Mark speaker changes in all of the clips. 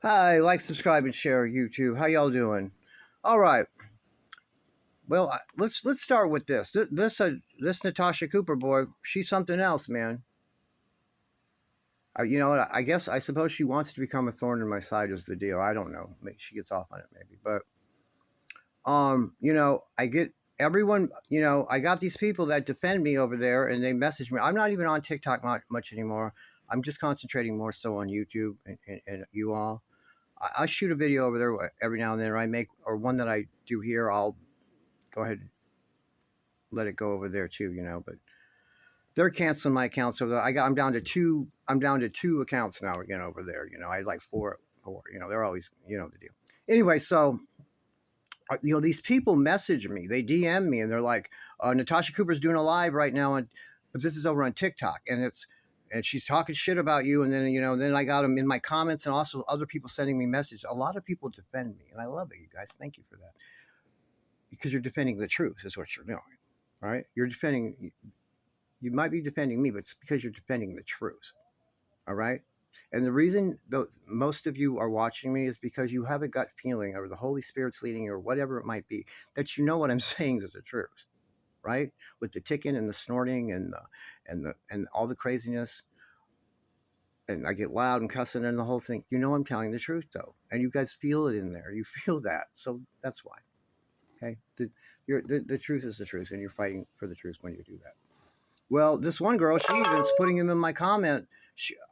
Speaker 1: Hi, like, subscribe, and share YouTube. How y'all doing? All right. Well, let's start with this. This Natasha Cooper boy, she's something else, man. You know what? I guess I suppose she wants to become a thorn in my side is the deal. I don't know. Maybe she gets off on it, maybe. But I get everyone. I got these people that defend me over there, and they message me. I'm not even on TikTok much anymore. I'm just concentrating more so on YouTube and you all. I shoot a video over there every now and then, or I make, or one that I do here. I'll go ahead and let it go over there too, but they're canceling my accounts. So I'm down to two. I'm down to two accounts now again over there. I had like four. They're always, the deal. Anyway, so these people message me. They DM me, and they're like, Natasha Cooper's doing a live right now, but this is over on TikTok, and she's talking shit about you. And then, then I got them in my comments, and also other people sending me messages. A lot of people defend me, and I love it, you guys. Thank you for that, because you're defending the truth is what you're doing, right? You're defending. You might be defending me, but it's because you're defending the truth. All right. And the reason most of you are watching me is because you have a gut feeling, or the Holy Spirit's leading you, or whatever it might be, that what I'm saying is the truth, right? With the ticking and the snorting and all the craziness, and I get loud and cussing and the whole thing. I'm telling the truth though, and you guys feel it in there. You feel that, so that's why. Okay, the truth is the truth, and you're fighting for the truth when you do that. Well, this one girl, she even's putting him in my comment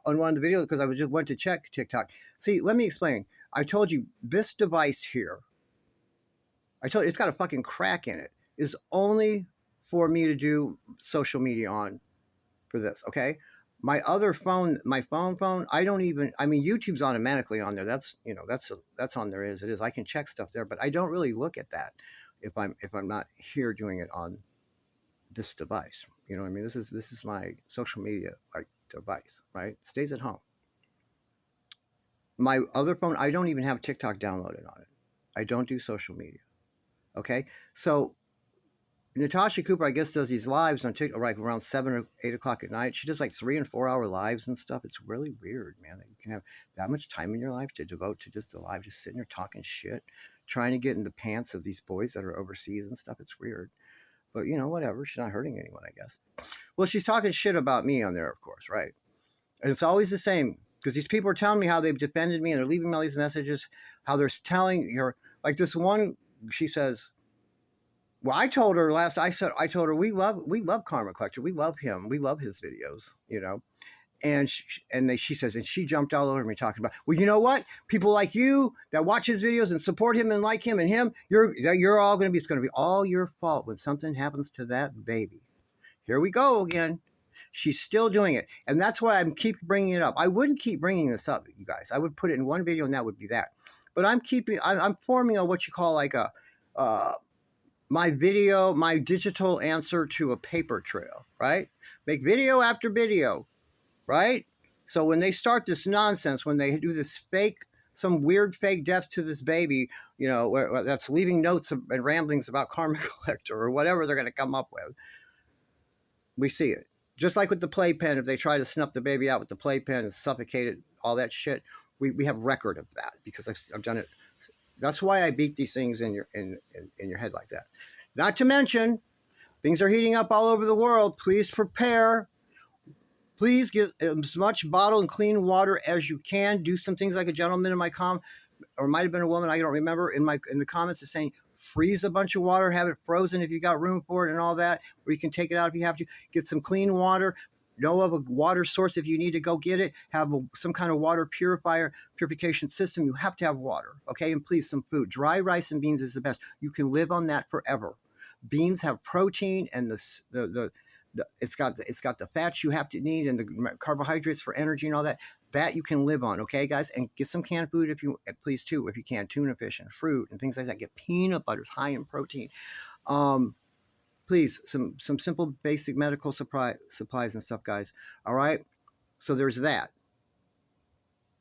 Speaker 1: on one of the videos, because I just went to check TikTok. See, let me explain. I told you this device here, I told you it's got a fucking crack in it, is only for me to do social media on for this, okay? My other phone, my phone, I don't even, I mean, YouTube's automatically on there. That's on there as it is. I can check stuff there, but I don't really look at that if I'm not here doing it on this device. You know what I mean? This is my social media like device, right? It stays at home. My other phone, I don't even have TikTok downloaded on it. I don't do social media. Okay, so Natasha Cooper, I guess, does these lives on TikTok like around 7 or 8 o'clock at night. She does like 3 and 4 hour lives and stuff. It's really weird, man, that you can have that much time in your life to devote to just a live, just sitting there talking shit, trying to get in the pants of these boys that are overseas and stuff. It's weird. But, whatever. She's not hurting anyone, I guess. Well, she's talking shit about me on there, of course, right? And it's always the same, because these people are telling me how they've defended me, and they're leaving me all these messages, how they're telling her, like this one, she says, well, I told her we love Karma Collector. We love him. We love his videos, And she says, and she jumped all over me talking about, well, you know what? People like you that watch his videos and support him and like him and him, you're all going to be, it's going to be all your fault when something happens to that baby. Here we go again. She's still doing it. And that's why I keep bringing it up. I wouldn't keep bringing this up, you guys. I would put it in one video and that would be that. But I'm forming a, what you call like a, my digital answer to a paper trail, right? Make video after video, right? So when they start this nonsense, when they do this some weird fake death to this baby, where that's leaving notes and ramblings about Karma Collector or whatever they're going to come up with, we see it. Just like with the playpen, if they try to snuff the baby out with the playpen and suffocate it, all that shit, we have record of that, because I've done it. That's why I beat these things in your head like that. Not to mention, things are heating up all over the world. Please prepare. Please get as much bottled and clean water as you can. Do some things like a gentleman in my or it might have been a woman, I don't remember, in the comments is saying, freeze a bunch of water, have it frozen if you got room for it and all that, or you can take it out if you have to. Get some clean water. Know of a water source if you need to go get it. Have some kind of water purification system. You have to have water, okay? And please, some food. Dry rice and beans is the best. You can live on that forever. Beans have protein, and it's got the fats you have to need, and the carbohydrates for energy and all that. That you can live on, okay, guys? And get some canned food please too, if you can. Tuna fish and fruit and things like that. Get peanut butters, high in protein. Please, some simple basic medical supplies and stuff, guys. All right. So there's that.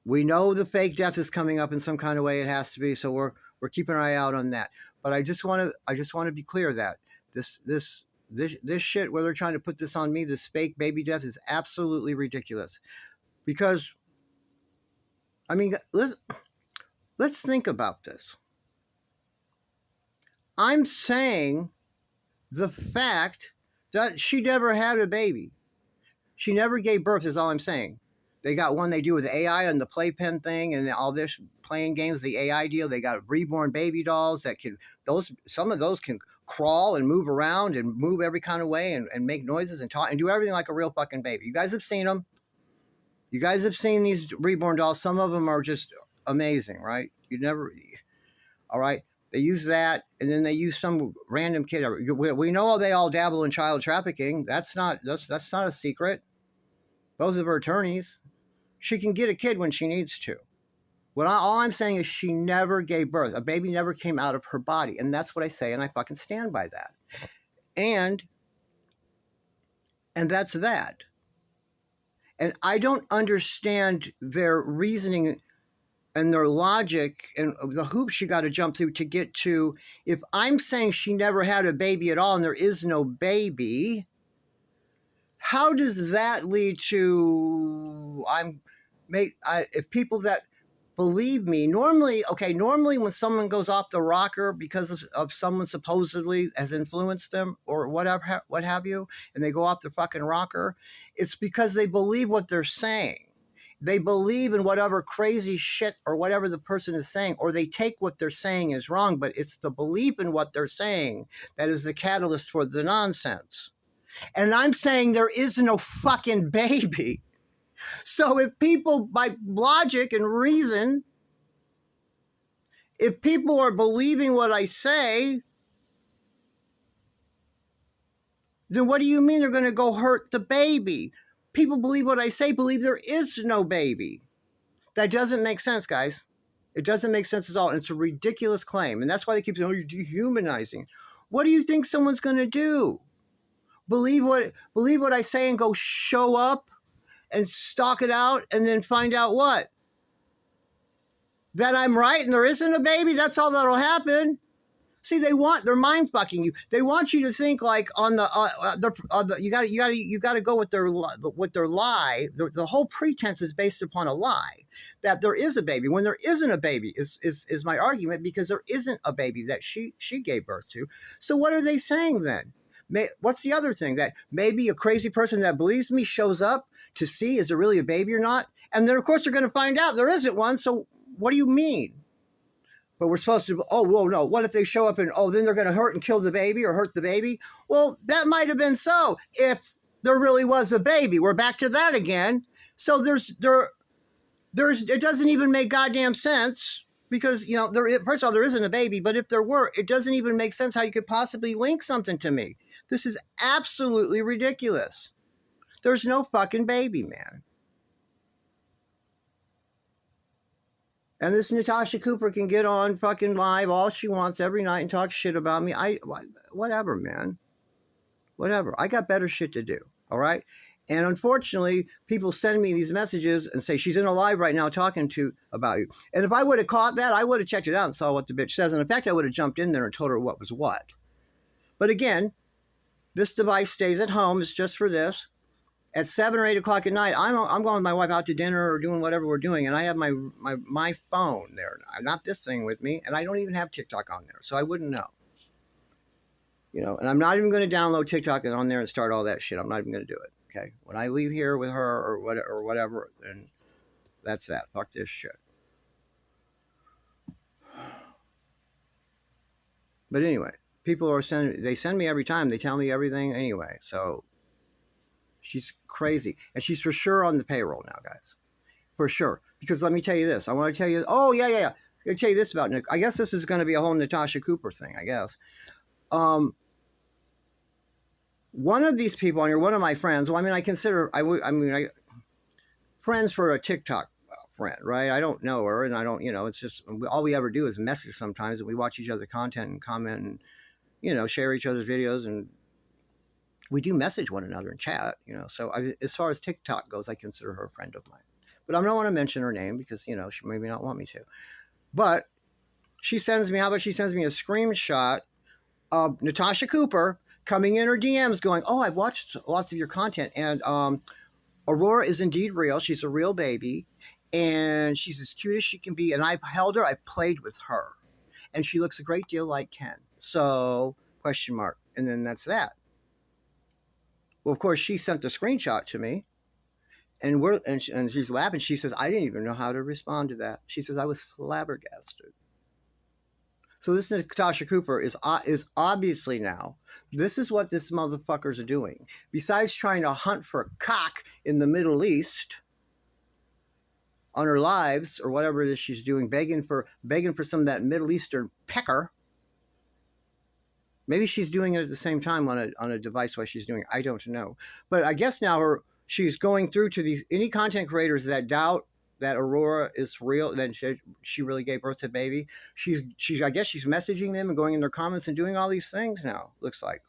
Speaker 1: We know the fake death is coming up in some kind of way. It has to be. So we're keeping an eye out on that. But I just want to be clear that this shit, where they're trying to put this on me, this fake baby death, is absolutely ridiculous. Because, I mean, listen, Let's think about this. I'm saying the fact that she never had a baby. She never gave birth is all I'm saying. They got one they do with AI and the playpen thing and all this playing games, the AI deal. They got reborn baby dolls that can, some of those can crawl and move around and move every kind of way and make noises and talk and do everything like a real fucking baby. You guys have seen them. You guys have seen these reborn dolls. Some of them are just amazing, right? All right. They use that, and then they use some random kid. We know they all dabble in child trafficking. That's not a secret. Both of her attorneys. She can get a kid when she needs to. All I'm saying is she never gave birth. A baby never came out of her body, and that's what I say, and I fucking stand by that. And that's that. And I don't understand their reasoning and their logic and the hoops you got to jump through to get to, if I'm saying she never had a baby at all and there is no baby, how does that lead to, if people that believe me, normally when someone goes off the rocker because of someone supposedly has influenced them or whatever, what have you, and they go off the fucking rocker, it's because they believe what they're saying. They believe in whatever crazy shit or whatever the person is saying, or they take what they're saying as wrong, but it's the belief in what they're saying that is the catalyst for the nonsense. And I'm saying there is no fucking baby. So if people, by logic and reason, if people are believing what I say, then what do you mean they're going to go hurt the baby? People believe what I say, believe there is no baby. That doesn't make sense, guys. It doesn't make sense at all. And it's a ridiculous claim. And that's why they keep saying, oh, you're dehumanizing. What do you think someone's going to do? Believe what I say and go show up and stalk it out and then find out what? That I'm right and there isn't a baby? That's all that'll happen. See, they're mind fucking you. They want you to think like on you got to go with their lie. The whole pretense is based upon a lie that there is a baby when there isn't a baby is my argument, because there isn't a baby that she gave birth to. So what are they saying then? What's the other thing? That maybe a crazy person that believes me shows up to see is there really a baby or not, and then of course they're going to find out there isn't one. So what do you mean? But we're supposed to, oh, well, no, what if they show up and, then they're going to hurt and kill the baby or hurt the baby? Well, that might have been so if there really was a baby. We're back to that again. So it doesn't even make goddamn sense because, first of all, there isn't a baby, but if there were, it doesn't even make sense how you could possibly link something to me. This is absolutely ridiculous. There's no fucking baby, man. And this Tasha Pooper can get on fucking live all she wants every night and talk shit about me. Whatever, man. Whatever. I got better shit to do, all right? And unfortunately, people send me these messages and say, she's in a live right now talking about you. And if I would have caught that, I would have checked it out and saw what the bitch says. And in fact, I would have jumped in there and told her what was what. But again, this device stays at home. It's just for this. At 7 or 8 o'clock at night, I'm going with my wife out to dinner or doing whatever we're doing, and I have my phone there, not this thing with me, and I don't even have TikTok on there, so I wouldn't know. And I'm not even going to download TikTok and on there and start all that shit. I'm not even going to do it. Okay, when I leave here with her or whatever, then that's that. Fuck this shit. But anyway, people they send me every time. They tell me everything anyway, so. She's crazy. And she's for sure on the payroll now, guys. For sure. Because let me tell you this. I want to tell you, I'm going to tell you this about Nick. I guess this is going to be a whole Tasha Pooper thing, I guess. One of these people on here, one of my friends, friends for a TikTok friend, right? I don't know her, and I don't, it's just, all we ever do is message sometimes, and we watch each other's content and comment and, share each other's videos, and we do message one another and chat, So as far as TikTok goes, I consider her a friend of mine. But I don't want to mention her name because, she maybe not want me to. But she sends me a screenshot of Tasha Pooper coming in her DMs going, I've watched lots of your content. And Aurora is indeed real. She's a real baby. and she's as cute as she can be. And I've held her, I've played with her, and she looks a great deal like Ken. So, question mark. And then that's that. Well, of course, she sent the screenshot to me, and she's laughing. She says, I didn't even know how to respond to that. She says, I was flabbergasted. So this Tasha Pooper is obviously now, this is what this motherfuckers are doing. Besides trying to hunt for a cock in the Middle East on her lives or whatever it is she's doing, begging for some of that Middle Eastern pecker. Maybe she's doing it at the same time on a device while she's doing it. I don't know. But I guess now she's going through to any content creators that doubt that Aurora is real, then she really gave birth to a baby. I guess she's messaging them and going in their comments and doing all these things now, looks like.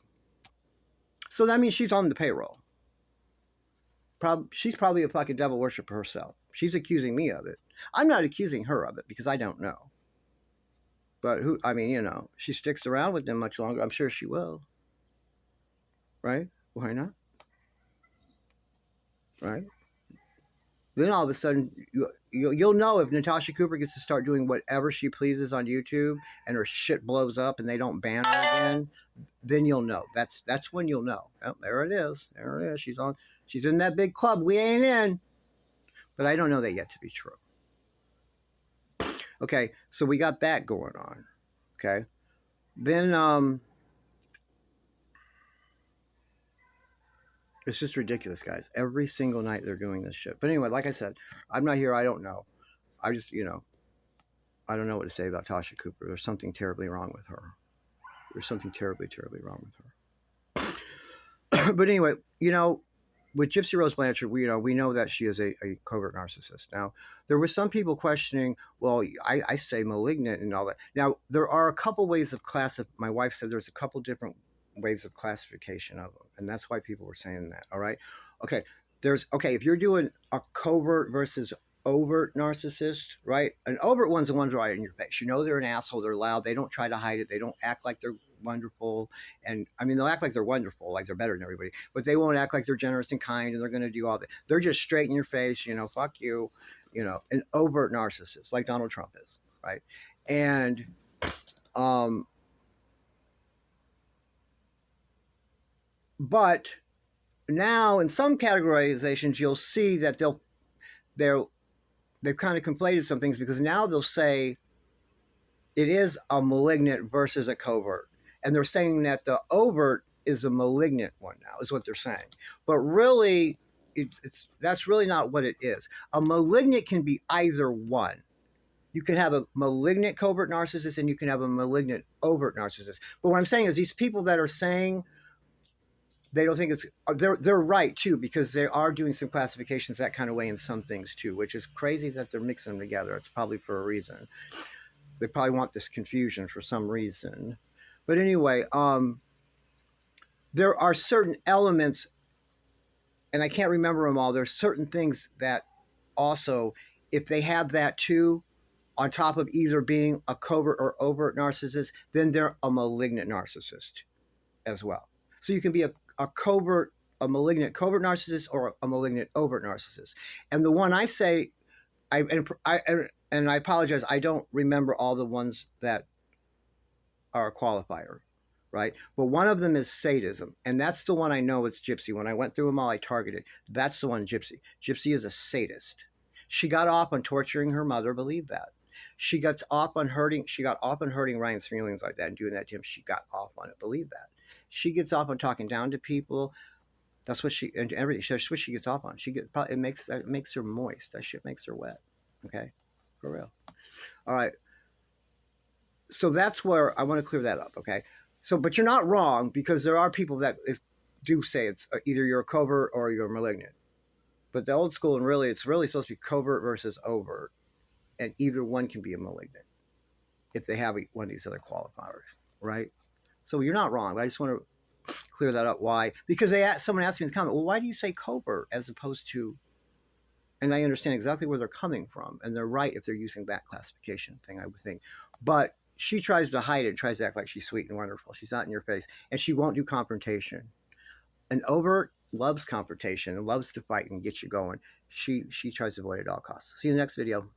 Speaker 1: So that means she's on the payroll. She's probably a fucking devil worshiper herself. She's accusing me of it. I'm not accusing her of it because I don't know. But she sticks around with them much longer. I'm sure she will. Right? Why not? Right? Then all of a sudden, you'll know if Tasha Pooper gets to start doing whatever she pleases on YouTube and her shit blows up and they don't ban her again, then you'll know. That's when you'll know. Oh, there it is. There it is. She's in that big club we ain't in. But I don't know that yet to be true. Okay, so we got that going on. Okay. Then it's just ridiculous, guys. Every single night they're doing this shit. But anyway, like I said, I'm not here. I don't know. I just, I don't know what to say about Tasha Pooper. There's something terribly wrong with her. There's something terribly, terribly wrong with her. But anyway, with Gypsy Rose Blanchard, we know that she is a covert narcissist. Now, there were some people questioning, well, I say malignant and all that. Now, there are a couple ways of my wife said there's a couple different ways of classification of them. And that's why people were saying that. All right. Okay. If you're doing a covert versus overt narcissist, right? An overt one's the ones right in your face. They're an asshole. They're loud. They don't try to hide it. They don't act like they're wonderful. And they'll act like they're wonderful, like they're better than everybody, but they won't act like they're generous and kind and they're going to do all that. They're just straight in your face, fuck you, an overt narcissist like Donald Trump is, right? And, but now in some categorizations, you'll see that they've kind of conflated some things because now they'll say it is a malignant versus a covert. And they're saying that the overt is a malignant one now, is what they're saying. But really, that's really not what it is. A malignant can be either one. You can have a malignant covert narcissist and you can have a malignant overt narcissist. But what I'm saying is these people that are saying they don't think they're right too, because they are doing some classifications that kind of way in some things too, which is crazy that they're mixing them together. It's probably for a reason. They probably want this confusion for some reason. But anyway, there are certain elements, and I can't remember them all. There's certain things that also, if they have that too, on top of either being a covert or overt narcissist, then they're a malignant narcissist as well. So you can be a malignant covert narcissist or a malignant overt narcissist. And the one I say, and I apologize, I don't remember all the ones that are a qualifier, right? But one of them is sadism, and that's the one I know is Gypsy. When I went through them all, I targeted. That's the one, Gypsy. Gypsy is a sadist. She got off on torturing her mother, believe that. She got off on hurting Ryan's feelings like that and doing that to him. She got off on it, believe that. She gets off on talking down to people. That's what and everything. That's what she gets off on. It makes her moist. That shit makes her wet. Okay, for real. All right. So that's where I want to clear that up. Okay. So, but you're not wrong, because there are people that do say it's either you're a covert or you're malignant. But the old school, and really, it's really supposed to be covert versus overt, and either one can be a malignant if they have one of these other qualifiers, right? So you're not wrong, but I just want to clear that up. Why? Because someone asked me in the comment, well, why do you say covert as opposed to? And I understand exactly where they're coming from, and they're right if they're using that classification thing, I would think. But she tries to hide it, tries to act like she's sweet and wonderful. She's not in your face, and she won't do confrontation. An overt loves confrontation and loves to fight and get you going. she tries to avoid it at all costs. See you in the next video.